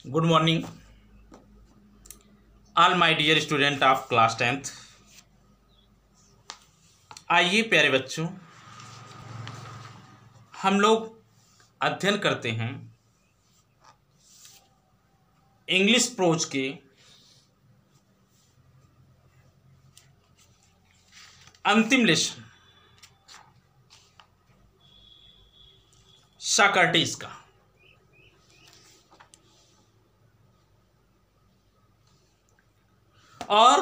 Good morning, all my dear student of class 10th। आइए प्यारे बच्चों, हम लोग अध्ययन करते हैं इंग्लिश प्रोज के अंतिम लेसन सॉक्रेटिस का। और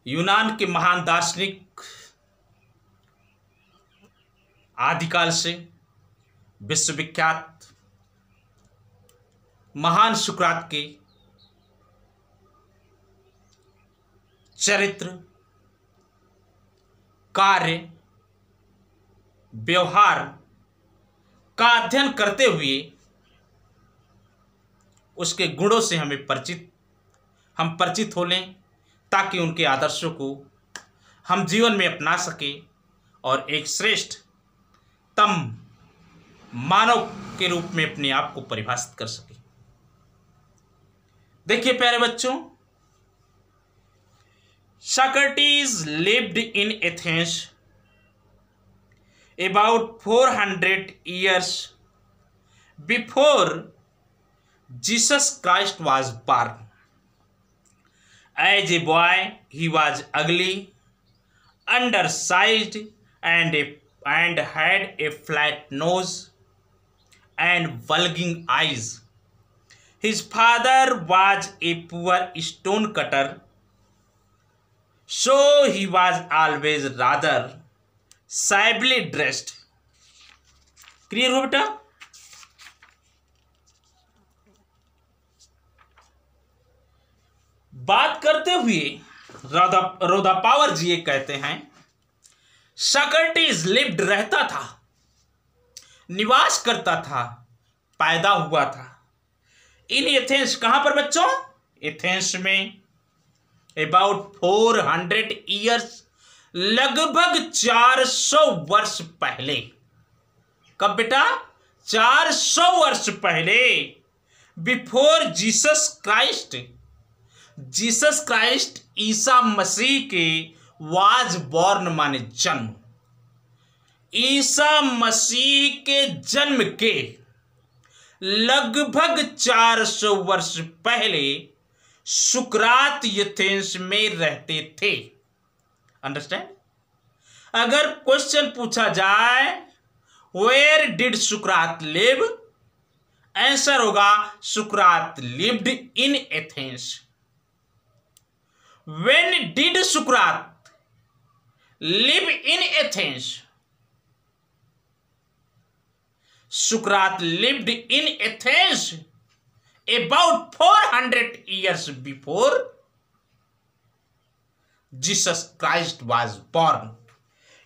यूनान के महान दार्शनिक आदिकाल से विश्वविख्यात महान सुकरात के चरित्र, कार्य, व्यवहार का अध्ययन करते हुए उसके गुणों से हम परिचित हो लें, ताकि उनके आदर्शों को हम जीवन में अपना सके और एक श्रेष्ठतम मानव के रूप में अपने आप को परिभाषित कर सके। देखिए प्यारे बच्चों, Socrates lived in Athens about 400 years before Jesus Christ was born. As a boy, he was ugly, undersized, and had a flat nose and bulging eyes. His father was a poor stone cutter, so he was always rather shabbily dressed. Clear हो बेटा? बात करते हुए रोधा power जी कहते हैं, Socrates lived रहता था, निवास करता था, पैदा हुआ था इन एथेंस। कहां पर बच्चों? एथेंस में। अबाउट 400 ईयर्स, लगभग 400 वर्ष पहले। कब बेटा? 400 वर्ष पहले। Before Jesus Christ Isa Masih के वाज बॉर्न माने जन्म। ईसा मसीह के जन्म के लगभग 400 वर्ष पहले सुकरात एथेंस में रहते थे। अंडरस्टैंड? अगर क्वेश्चन पूछा जाए where did Sukrat live, answer होगा सुकरात lived in Athens. When did Socrates live in Athens? Socrates lived in Athens about 400 years before Jesus Christ was born.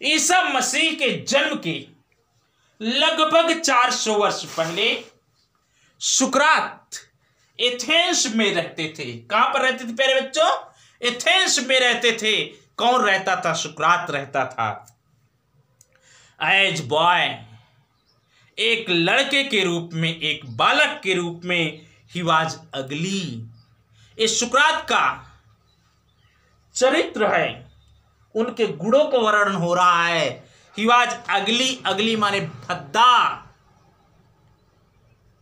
Isa Masih के जन्म के लगभग 400 वर्ष पहले सुकरात एथेंस में रहते थे। कहां पर रहते थे प्यारे बच्चों? एथेंस में रहते थे। कौन रहता था? सुकरात रहता था। एज बॉय, एक लड़के के रूप में, एक बालक के रूप में, ही वाज अगली। ये सुकरात का चरित्र है, उनके गुणों को वर्णन हो रहा है। ही वाज अगली, अगली माने भद्दा।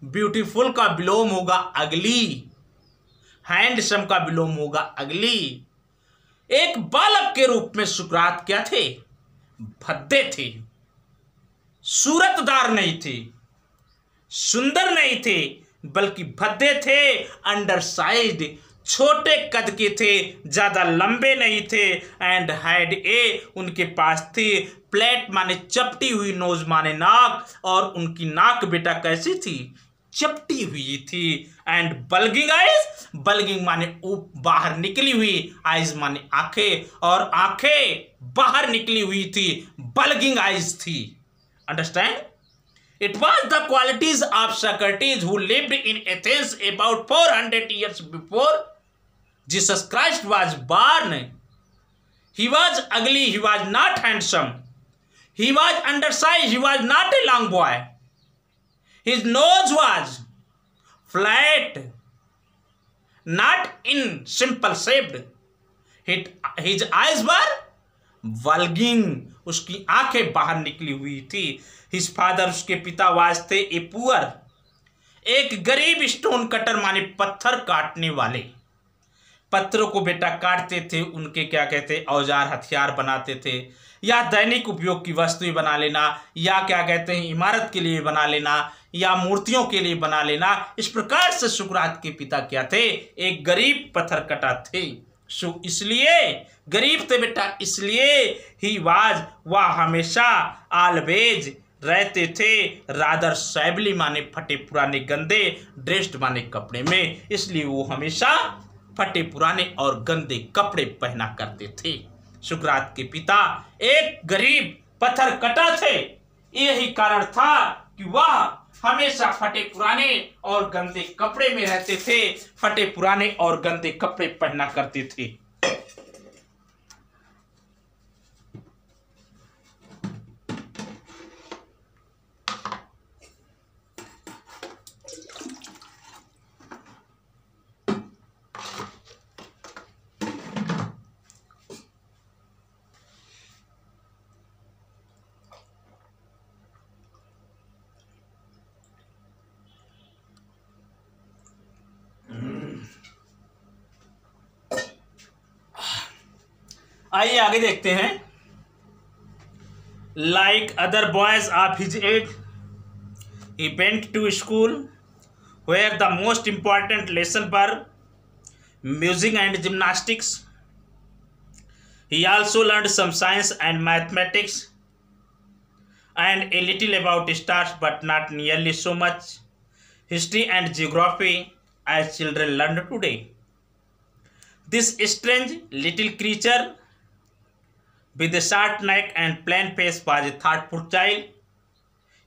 ब्यूटीफुल का विलोम होगा अगली, हैंडसम का विलोम होगा अगली। एक बालक के रूप में सुकरात क्या थे? भद्दे थे, सूरतदार नहीं थे, सुंदर नहीं थे, बल्कि भद्दे थे। अंडरसाइज्ड, छोटे कद के थे, ज्यादा लंबे नहीं थे। एंड हैड ए, उनके पास थी प्लेट माने चपटी हुई, नोज माने नाक, और उनकी नाक बेटा कैसी थी? चपटी हुई थी। एंड बल्गिंग आइज, बल्गिंग माने बाहर निकली हुई, आइज माने आंखें, और आंखें बाहर निकली हुई थी, बल्गिंग आइज थी। Understand? It was the qualities of Socrates who lived in Athens about 400 years before Jesus Christ was born. He was ugly, he was not handsome, he was undersized, he was not a long boy. His nose was flat, not in simple shaped. His eyes were bulging. उसकी आंखें बाहर निकली हुई थी. His father, उसके पिता was थे a poor, एक गरीब स्टोन कटर माने पत्थर काटने वाले. पत्थरों को बेटा काटते थे, उनके क्या कहते औजार हथियार बनाते थे, या दैनिक उपयोग की वस्तुएं बना लेना, या क्या कहते हैं इमारत के लिए बना लेना, या मूर्तियों के लिए बना लेना. इस प्रकार से सुकरात के पिता क्या थे, एक गरीब पत्थर कटा थे. इसलिए गरीब थे बेटा, इसलिए ही वाज, वह हमेशा ऑलवेज रहते थे रादर शैबली माने फटे पुराने गंदे, ड्रेस्ड माने कपड़े में. इसलिए वो हमेशा फटे पुराने और गंदे कपड़े पहना करते थे. सुकरात के पिता एक गरीब पत्थर कटा थे. यही कारण था कि वह हमेशा फटे पुराने और गंदे कपड़े में रहते थे, फटे पुराने और गंदे कपड़े पहना करते थे. आइए आगे देखते हैं. Like other boys of his age, he went to school where the most important lesson were music and gymnastics. He also learned some science and mathematics and a little about stars, but not nearly so much history and geography as children learn today. This strange little creature with a short neck and plain face was a thoughtful child.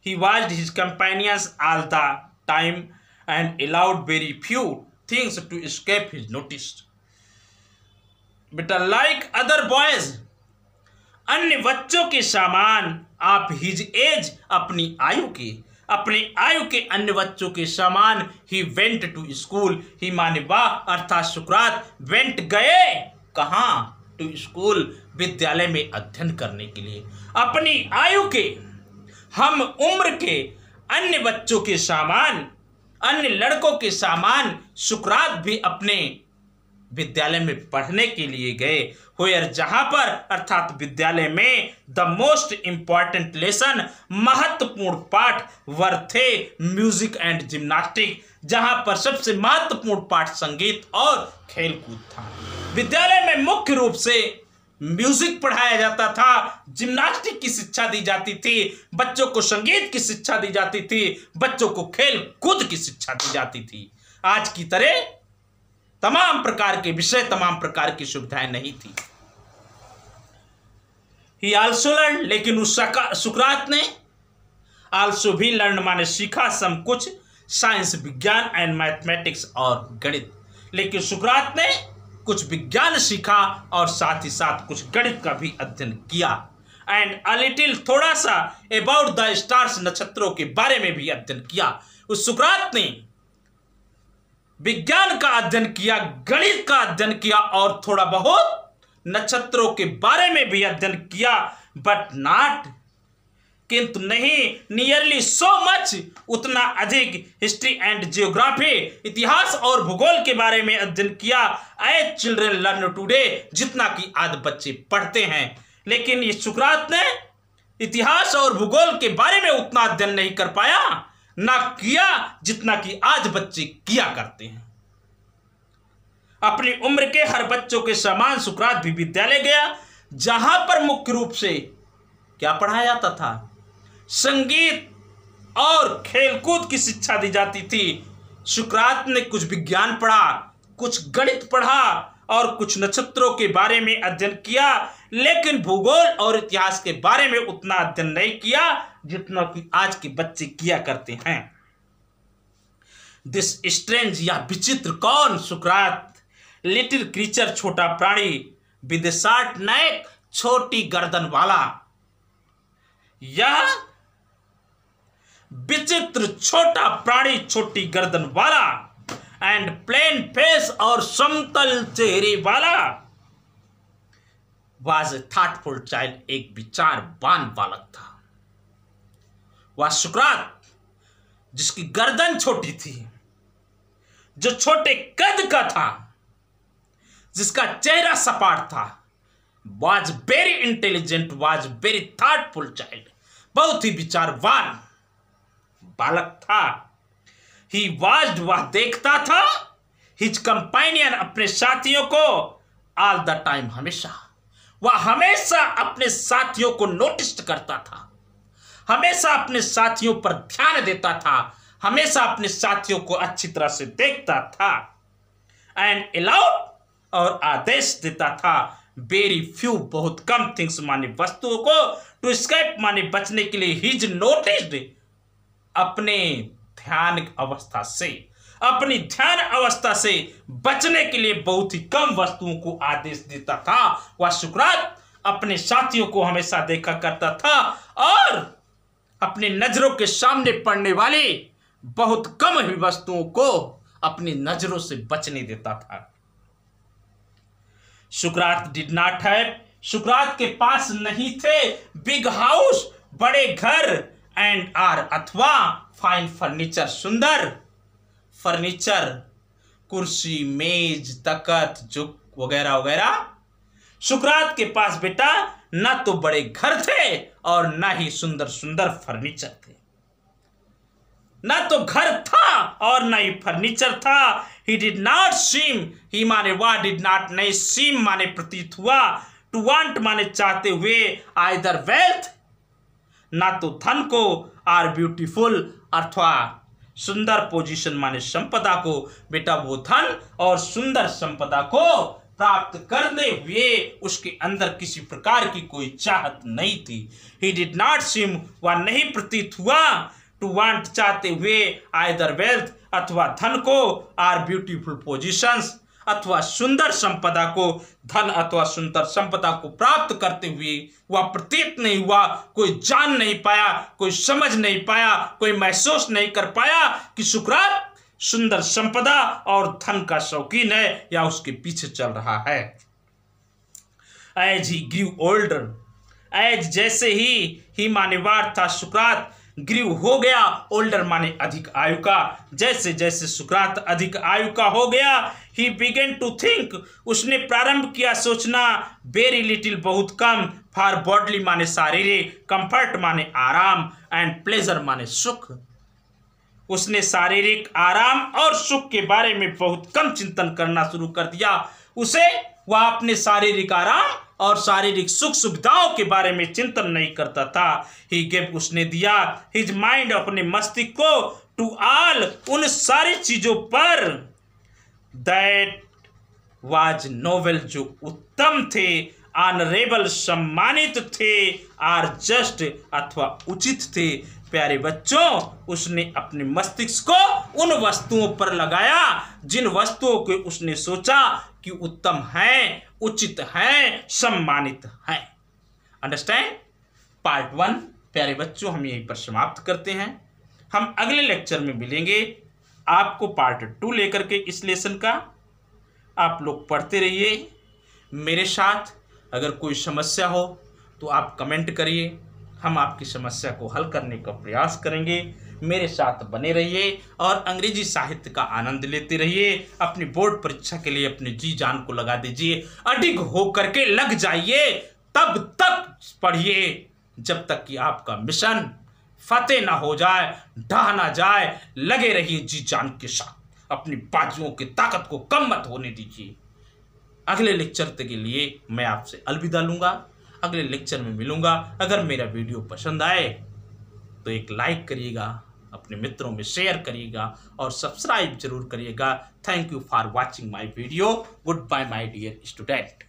He watched his companions all the time and allowed very few things to escape his notice. But like other boys, अन्य बच्चों के समान आप his age, अपनी आयु के अन्य बच्चों के समान ही वेंट टू स्कूल. ही माने वाह अर्थात सुकरात वेंट गए कहाँ, टू स्कूल विद्यालय में अध्ययन करने के लिए. अपनी आयु के, हम उम्र के अन्य बच्चों के समान, अन्य लड़कों के समान सुकरात भी अपने विद्यालय में पढ़ने के लिए गए. होयर, जहां पर अर्थात विद्यालय में द मोस्ट इंपॉर्टेंट लेसन, महत्वपूर्ण पाठ वर थे म्यूजिक एंड जिम्नास्टिक, जहां पर सबसे महत्वपूर्ण पाठ संगीत और खेलकूद था. विद्यालय में मुख्य रूप से म्यूजिक पढ़ाया जाता था, जिम्नास्टिक की शिक्षा दी जाती थी, बच्चों को संगीत की शिक्षा दी जाती थी, बच्चों को खेल कूद की शिक्षा दी जाती थी. आज की तरह तमाम प्रकार के विषय, तमाम प्रकार की सुविधाएं नहीं थी. ही आल्सो लर्न, लेकिन उस सुकरात ने आल्सो भी लर्न माने सीखा, सम कुछ साइंस विज्ञान एंड मैथमेटिक्स और गणित. लेकिन सुकरात ने कुछ विज्ञान सीखा और साथ ही साथ कुछ गणित का भी अध्ययन किया. एंड अ लिटिल, थोड़ा सा, अबाउट द स्टार्स, नक्षत्रों के बारे में भी अध्ययन किया. उस सुकरात ने विज्ञान का अध्ययन किया, गणित का अध्ययन किया और थोड़ा बहुत नक्षत्रों के बारे में भी अध्ययन किया. बट नॉट, किंतु नहीं, नियरली सो मच, उतना अधिक, हिस्ट्री एंड जियोग्राफी, इतिहास और भूगोल के बारे में अध्ययन किया. एज चिल्ड्रन लर्न टुडे, जितना कि आज बच्चे पढ़ते हैं. लेकिन ये सुकरात ने इतिहास और भूगोल के बारे में उतना अध्ययन नहीं कर पाया, ना किया जितना कि आज बच्चे किया करते हैं. अपनी उम्र के हर बच्चों के समान सुकरात भी विद्यालय गया, जहां पर मुख्य रूप से क्या पढ़ाया जाता था, संगीत और खेलकूद की शिक्षा दी जाती थी. सुकरात ने कुछ विज्ञान पढ़ा, कुछ गणित पढ़ा और कुछ नक्षत्रों के बारे में अध्ययन किया, लेकिन भूगोल और इतिहास के बारे में उतना अध्ययन नहीं किया जितना कि आज के बच्चे किया करते हैं. दिस स्ट्रेंज, या विचित्र कौन, सुकरात, लिटिल क्रीचर, छोटा प्राणी, विद शॉर्ट नेक, छोटी गर्दन वाला. यह विचित्र छोटा प्राणी, छोटी गर्दन वाला एंड प्लेन फेस और समतल चेहरे वाला वाज ए थॉटफुल चाइल्ड, एक विचारवान बालक था। वह सुकरात जिसकी गर्दन छोटी थी, जो छोटे कद का था, जिसका चेहरा सपाट था, was very intelligent, was very thoughtful child, बहुत ही विचारवान बालक था। ही वाज्ड, वह देखता था, हिज कंपेनियन, अपने साथियों को, ऑल द टाइम, हमेशा। वह हमेशा अपने साथियों को नोटिस करता था, हमेशा अपने साथियों पर ध्यान देता था, हमेशा अपने साथियों को अच्छी तरह से देखता था। एंड अलाउड, और आदेश देता था, वेरी फ्यू, बहुत कम, थिंग्स माने वस्तुओं को, टू एस्केप माने बचने के लिए, हिज नोटिस्ड, अपने ध्यान अवस्था से, अपनी ध्यान अवस्था से बचने के लिए बहुत ही कम वस्तुओं को आदेश देता था। वह सुकरात अपने साथियों को हमेशा देखा करता था और अपनी नजरों के सामने पड़ने वाली बहुत कम ही वस्तुओं को अपनी नजरों से बचने देता था। सुकरात डिड नॉट हैव, सुकरात के पास नहीं थे बिग हाउस, बड़े घर, एंड आर, अथवा फाइन फर्नीचर, सुंदर फर्नीचर, कुर्सी, मेज, तख्त, जुक वगैरह वगैरह। सुकरात के पास बेटा न तो बड़े घर थे और न ही सुंदर सुंदर फर्नीचर थे, न तो घर था और न ही फर्नीचर था। ही डिड नॉट सीम, ही माने वह, डिड नॉट नहीं, सीम माने प्रतीत हुआ, टू वांट माने चाहते हुए, आइदर वेल्थ, ना तो धन को, आर ब्यूटीफुल, अथवा सुंदर पोजीशन माने संपदा को। बेटा वो धन और सुंदर संपदा को प्राप्त करने हुए उसके अंदर किसी प्रकार की कोई चाहत नहीं थी। ही डिड नॉट सीम, वह नहीं प्रतीत हुआ, टू वांट चाहते हुए, आइदर वेल्थ, अथवा धन को, आर ब्यूटीफुल पोजीशंस, अथवा सुंदर संपदा को, धन अथवा सुंदर संपदा को प्राप्त करते हुए वह प्रतीत नहीं हुआ, कोई जान नहीं पाया, कोई समझ नहीं पाया, कोई महसूस नहीं कर पाया कि सुकरात सुंदर संपदा और धन का शौकीन है या उसके पीछे चल रहा है। As he grew older, as जैसे ही माने वार था सुकरात, ग्रीव हो गया, ओल्डर माने अधिक आयु का, जैसे जैसे सुकरात अधिक आयु का हो गया, ही बिगेन टू थिंक, उसने प्रारंभ किया सोचना, वेरी लिटिल बहुत कम, फॉर बॉडली माने शारीरिक, कंफर्ट माने आराम, एंड प्लेजर माने सुख। उसने शारीरिक आराम और सुख के बारे में बहुत कम चिंतन करना शुरू कर दिया। उसे वह अपने शारीरिक आराम और शारीरिक सुख सुविधाओं के बारे में चिंतन नहीं करता था। ही गेव, उसने दिया, हिज माइंड, अपने मस्तिष्क को, टू ऑल, उन सारी चीजों पर, दैट वाज नोवेल, जो उत्तम थे, ऑनरेबल, सम्मानित थे, आर जस्ट, अथवा उचित थे। प्यारे बच्चों, उसने अपने मस्तिष्क को उन वस्तुओं पर लगाया जिन वस्तुओं को उसने सोचा कि उत्तम हैं, उचित हैं, सम्मानित हैं। अंडरस्टैंड? पार्ट 1 प्यारे बच्चों हम यहीं पर समाप्त करते हैं। हम अगले लेक्चर में मिलेंगे आपको पार्ट 2 लेकर के इस लेसन का। आप लोग पढ़ते रहिए मेरे साथ। अगर कोई समस्या हो तो आप कमेंट करिए, हम आपकी समस्या को हल करने का प्रयास करेंगे। मेरे साथ बने रहिए और अंग्रेजी साहित्य का आनंद लेते रहिए। अपनी बोर्ड परीक्षा के लिए अपनी जी जान को लगा दीजिए, अडिग हो करके लग जाइए, तब तक पढ़िए जब तक कि आपका मिशन फतेह ना हो जाए, ढह ना जाए। लगे रहिए जी जान के साथ, अपनी बाजुओं की ताकत को कम मत होने दीजिए। अगले लेक्चर के लिए मैं आपसे अलविदा लूँगा, अगले लेक्चर में मिलूँगा। अगर मेरा वीडियो पसंद आए तो एक लाइक करिएगा, अपने मित्रों में शेयर करिएगा और सब्सक्राइब जरूर करिएगा। Thank you for watching my video. Good bye my dear student.